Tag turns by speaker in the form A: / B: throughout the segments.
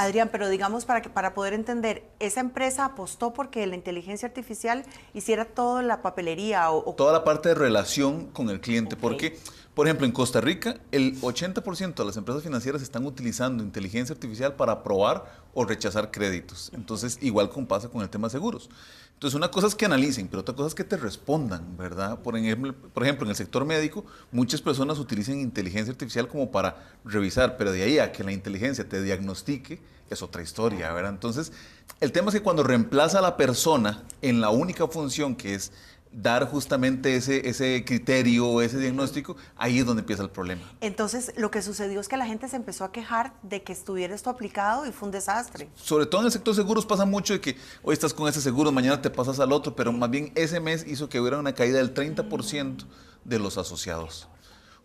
A: Adrián, pero digamos para poder entender, ¿esa empresa apostó porque la inteligencia artificial hiciera toda la papelería
B: toda la parte de relación con el cliente?
A: Ok.
B: Porque, por ejemplo, en Costa Rica, el 80% de las empresas financieras están utilizando inteligencia artificial para aprobar o rechazar créditos. Entonces, igual como pasa con el tema de seguros. Entonces, una cosa es que analicen, pero otra cosa es que te respondan, ¿verdad? Por ejemplo, en el sector médico, muchas personas utilizan inteligencia artificial como para revisar, pero de ahí a que la inteligencia te diagnostique, es otra historia, ¿verdad? Entonces, el tema es que cuando reemplaza a la persona en la única función que es dar justamente ese criterio, ese diagnóstico, ahí es donde empieza el problema.
A: Entonces, lo que sucedió es que la gente se empezó a quejar de que estuviera esto aplicado y fue un desastre.
B: Sobre todo en el sector seguros pasa mucho de que hoy estás con ese seguro, mañana te pasas al otro, pero más bien ese mes hizo que hubiera una caída del 30% de los asociados.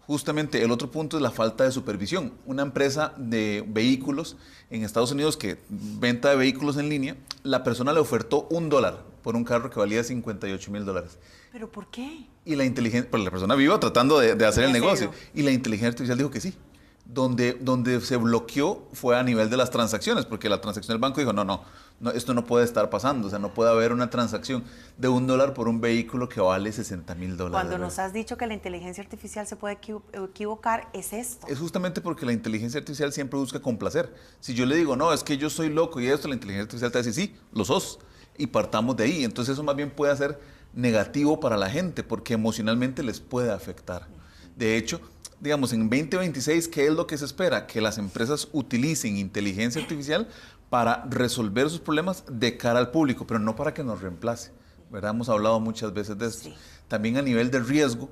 B: Justamente el otro punto es la falta de supervisión. Una empresa de vehículos en Estados Unidos que venta de vehículos en línea, la persona le ofertó $1 por un carro que valía $58,000.
A: ¿Pero por qué?
B: Y la inteligencia, pues la persona viva tratando de hacer el negocio. Y la inteligencia artificial dijo que sí. Donde se bloqueó fue a nivel de las transacciones, porque la transacción del banco dijo, no, esto no puede estar pasando, o sea, no puede haber una transacción de $1 por un vehículo que vale $60,000.
A: Cuando nos has dicho que la inteligencia artificial se puede equivocar, es esto.
B: Es justamente porque la inteligencia artificial siempre busca complacer. Si yo le digo, no, es que yo soy loco y esto, la inteligencia artificial te dice, sí, lo sos, y partamos de ahí. Entonces eso más bien puede ser negativo para la gente, porque emocionalmente les puede afectar. De hecho, digamos, en 2026, ¿qué es lo que se espera? Que las empresas utilicen inteligencia artificial para resolver sus problemas de cara al público, pero no para que nos reemplace, ¿verdad? Hemos hablado muchas veces de esto.
A: Sí.
B: También a nivel de riesgo,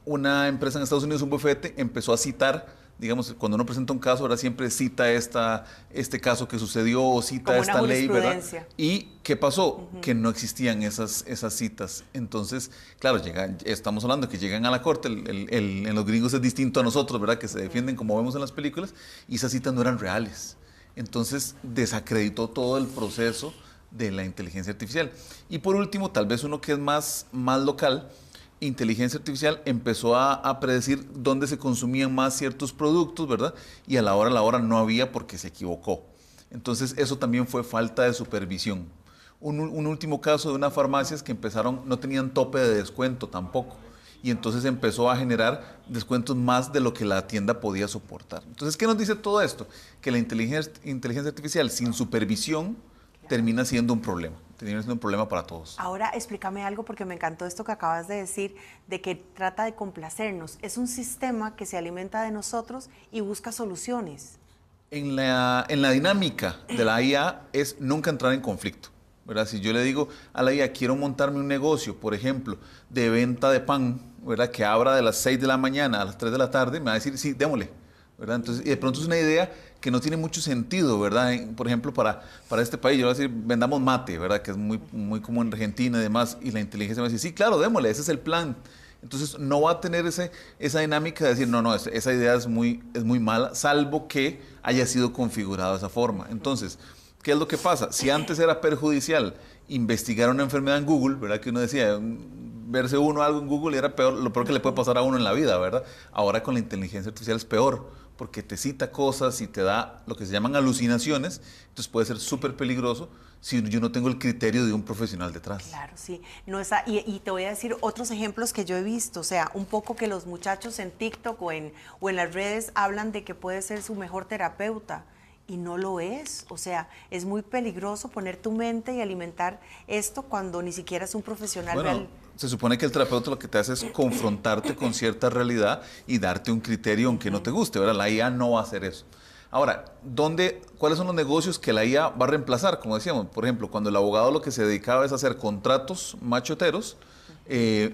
B: una empresa en Estados Unidos, un bufete, empezó a citar, digamos, cuando uno presenta un caso, ahora siempre cita este caso que sucedió o cita
A: Como
B: esta
A: una
B: ley, ¿verdad?
A: jurisprudencia.
B: ¿Y qué pasó? Que no existían esas citas. Entonces, claro, estamos hablando que llegan a la corte, en los gringos es distinto a nosotros, ¿verdad? Que se defienden como vemos en las películas, y esas citas no eran reales. Entonces, desacreditó todo el proceso de la inteligencia artificial. Y por último, tal vez uno que es más local, inteligencia artificial empezó a predecir dónde se consumían más ciertos productos, ¿verdad? Y a la hora no había porque se equivocó. Entonces eso también fue falta de supervisión. Un último caso de unas farmacias que empezaron, no tenían tope de descuento tampoco. Y entonces empezó a generar descuentos más de lo que la tienda podía soportar. Entonces, ¿qué nos dice todo esto? Que la inteligencia artificial sin supervisión termina siendo un problema. Termina siendo un problema para todos.
A: Ahora explícame algo porque me encantó esto que acabas de decir, de que trata de complacernos. Es un sistema que se alimenta de nosotros y busca soluciones.
B: En la dinámica de la IA es nunca entrar en conflicto, ¿verdad? Si yo le digo a la IA, quiero montarme un negocio, por ejemplo, de venta de pan, ¿verdad? Que abra de las 6 de la mañana a las 3 de la tarde, me va a decir, sí, démosle, ¿verdad? Entonces, y de pronto es una idea que no tiene mucho sentido, ¿verdad? Por ejemplo, para este país, yo voy a decir, vendamos mate, ¿verdad? Que es muy común en Argentina y demás, y la inteligencia me va a decir, sí, claro, démosle, ese es el plan. Entonces no va a tener esa dinámica de decir, no, esa idea es muy mala, salvo que haya sido configurada de esa forma. Entonces, ¿qué es lo que pasa? Si antes era perjudicial investigar una enfermedad en Google, ¿verdad? Que uno decía, verse uno algo en Google era lo peor que le puede pasar a uno en la vida, ¿verdad? Ahora con la inteligencia artificial es peor, porque te cita cosas y te da lo que se llaman alucinaciones, entonces puede ser súper peligroso si yo no tengo el criterio de un profesional detrás.
A: Claro, sí. No está, y te voy a decir otros ejemplos que yo he visto, o sea, un poco que los muchachos en TikTok o en las redes hablan de que puede ser su mejor terapeuta. Y no lo es, o sea, es muy peligroso poner tu mente y alimentar esto cuando ni siquiera es un profesional real.
B: Se supone que el terapeuta lo que te hace es confrontarte con cierta realidad y darte un criterio aunque no te guste, ¿verdad? La IA no va a hacer eso. Ahora, ¿cuáles son los negocios que la IA va a reemplazar? Como decíamos, por ejemplo, cuando el abogado lo que se dedicaba es a hacer contratos machoteros,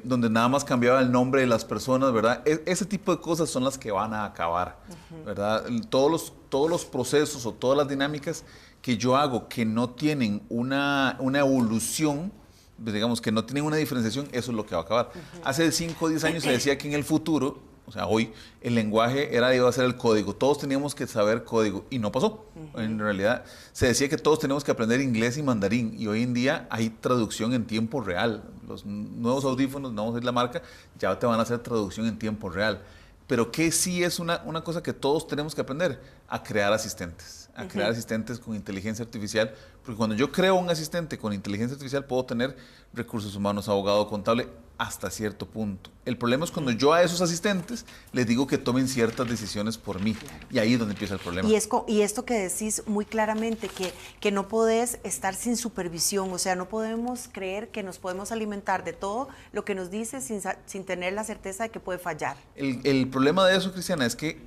B: donde nada más cambiaba el nombre de las personas, ¿verdad? Ese tipo de cosas son las que van a acabar, ¿verdad? Todos los procesos o todas las dinámicas que yo hago que no tienen una evolución, digamos que no tienen una diferenciación, eso es lo que va a acabar. Hace 5 o 10 años se decía que en el futuro, o sea, hoy el lenguaje iba a ser el código. Todos teníamos que saber código y no pasó. En realidad se decía que todos teníamos que aprender inglés y mandarín y hoy en día hay traducción en tiempo real. Los nuevos audífonos, no vamos a decir la marca, ya te van a hacer traducción en tiempo real. Pero que sí es una cosa que todos tenemos que aprender, a crear asistentes. a crear asistentes con inteligencia artificial, porque cuando yo creo un asistente con inteligencia artificial puedo tener recursos humanos, abogado, contable, hasta cierto punto. El problema es cuando yo a esos asistentes les digo que tomen ciertas decisiones por mí, y ahí es donde empieza el problema.
A: Y esto que decís muy claramente, que no podés estar sin supervisión, o sea, no podemos creer que nos podemos alimentar de todo lo que nos dice sin tener la certeza de que puede fallar.
B: El problema de eso, Cristiana, es que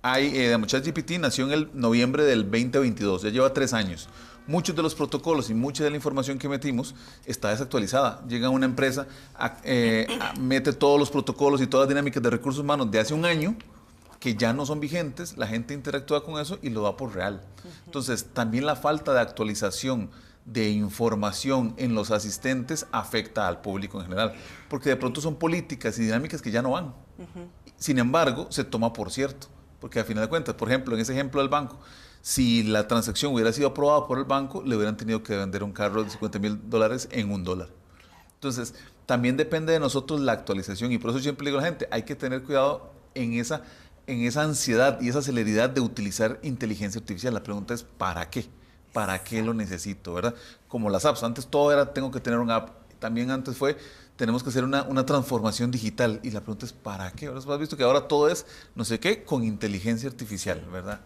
B: ChatGPT nació en el noviembre del 2022, ya lleva 3 años. Muchos de los protocolos y mucha de la información que metimos está desactualizada. Llega una empresa, mete todos los protocolos y todas las dinámicas de recursos humanos de hace un año que ya no son vigentes, la gente interactúa con eso y lo da por real. Entonces, también la falta de actualización de información en los asistentes afecta al público en general, porque de pronto son políticas y dinámicas que ya no van. Sin embargo, se toma por cierto, porque a final de cuentas, por ejemplo, en ese ejemplo del banco, si la transacción hubiera sido aprobada por el banco, le hubieran tenido que vender un carro de $50,000 en $1. Entonces, también depende de nosotros la actualización, y por eso siempre le digo a la gente, hay que tener cuidado en esa ansiedad y esa celeridad de utilizar inteligencia artificial. La pregunta es, ¿para qué? ¿Para qué lo necesito, verdad? Como las apps, antes todo era, tengo que tener una app, también antes fue, tenemos que hacer una transformación digital, y la pregunta es, ¿para qué? Ahora has visto que ahora todo es, no sé qué, con inteligencia artificial, ¿verdad?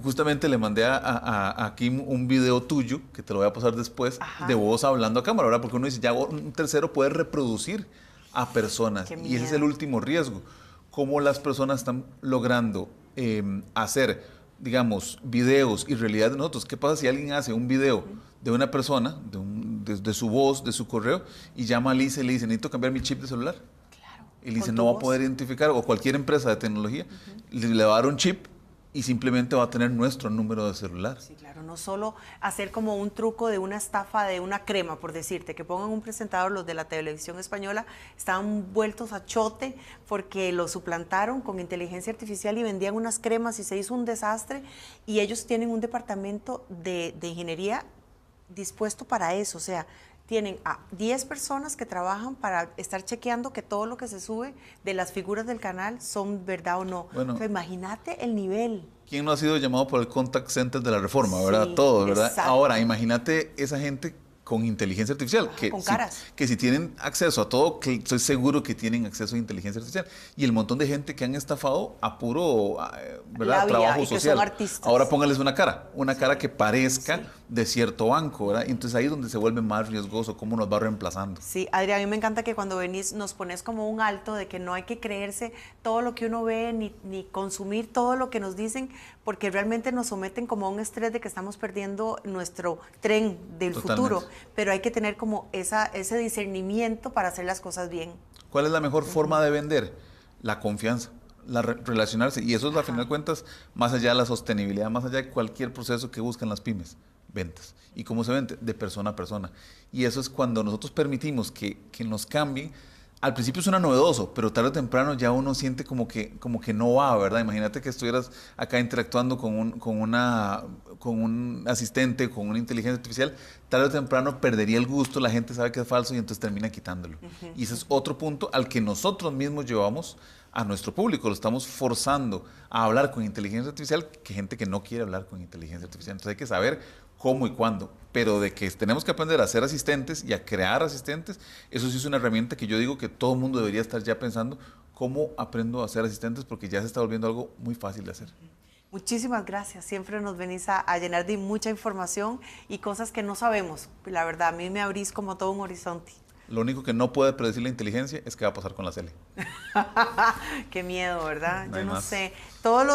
B: Justamente le mandé a Kim un video tuyo, que te lo voy a pasar después, de vos hablando a cámara, ¿verdad? Porque uno dice, ya un tercero puede reproducir a personas, y ese es el último riesgo. Cómo las personas están logrando hacer, digamos, videos y realidad de nosotros. ¿Qué pasa si alguien hace un video de una persona, de su voz, de su correo, y llama a Lisa y le dice, necesito cambiar mi chip de celular?
A: Claro.
B: Y le dice, no va a poder identificar, o cualquier empresa de tecnología, le va a dar un chip y simplemente va a tener nuestro número de celular.
A: Sí, claro, no solo hacer como un truco de una estafa de una crema, por decirte, que pongan un presentador, los de la televisión española estaban vueltos a chote porque lo suplantaron con inteligencia artificial y vendían unas cremas y se hizo un desastre, y ellos tienen un departamento de ingeniería dispuesto para eso, o sea, tienen a 10 personas que trabajan para estar chequeando que todo lo que se sube de las figuras del canal son verdad o no. Bueno, o sea, imagínate el nivel.
B: ¿Quién no ha sido llamado por el contact center de la Reforma, verdad? Todos, ¿verdad?
A: Exacto.
B: Ahora, imagínate esa gente con inteligencia artificial,
A: con caras.
B: Que si tienen acceso a todo, que estoy seguro que tienen acceso a inteligencia artificial. Y el montón de gente que han estafado a puro, ¿verdad?, trabajo social. Ahora póngales una cara que parezca de cierto banco, ¿verdad? Entonces ahí es donde se vuelve más riesgoso, cómo nos va reemplazando.
A: Sí, Adrián, a mí me encanta que cuando venís nos pones como un alto de que no hay que creerse todo lo que uno ve, ni consumir todo lo que nos dicen, porque realmente nos someten como a un estrés de que estamos perdiendo nuestro tren del futuro, pero hay que tener como ese discernimiento para hacer las cosas bien.
B: ¿Cuál es la mejor forma de vender? La confianza, relacionarse, y eso es, a final de cuentas, más allá de la sostenibilidad, más allá de cualquier proceso que buscan las pymes. Ventas. ¿Y cómo se vende? De persona a persona. Y eso es cuando nosotros permitimos que nos cambien. Al principio suena novedoso, pero tarde o temprano ya uno siente como que no va, ¿verdad? Imagínate que estuvieras acá interactuando con un asistente, con una inteligencia artificial, tarde o temprano perdería el gusto, la gente sabe que es falso y entonces termina quitándolo. Y ese es otro punto al que nosotros mismos llevamos a nuestro público, lo estamos forzando a hablar con inteligencia artificial, que gente que no quiere hablar con inteligencia artificial. Entonces hay que saber cómo y cuándo, pero de que tenemos que aprender a ser asistentes y a crear asistentes, eso sí es una herramienta que yo digo que todo el mundo debería estar ya pensando, ¿cómo aprendo a ser asistentes? Porque ya se está volviendo algo muy fácil de hacer.
A: Muchísimas gracias, siempre nos venís a llenar de mucha información y cosas que no sabemos. La verdad, a mí me abrís como todo un horizonte.
B: Lo único que no puede predecir la inteligencia es qué va a pasar con la Cele.
A: Qué miedo, ¿verdad?
B: No
A: Yo no
B: más.
A: sé. Todos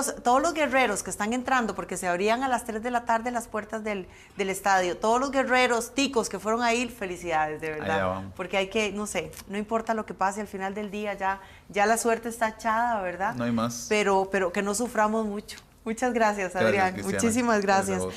A: los guerreros que están entrando, porque se abrían a las 3 de la tarde las puertas del estadio, todos los guerreros ticos que fueron ahí, felicidades, de verdad.
B: Allá vamos.
A: Porque hay que, no sé, no importa lo que pase, al final del día ya la suerte está echada, ¿verdad?
B: No hay más.
A: Pero que no suframos mucho. Muchas gracias, Adrián.
B: Cristiana.
A: Muchísimas gracias.
B: Gracias a vos.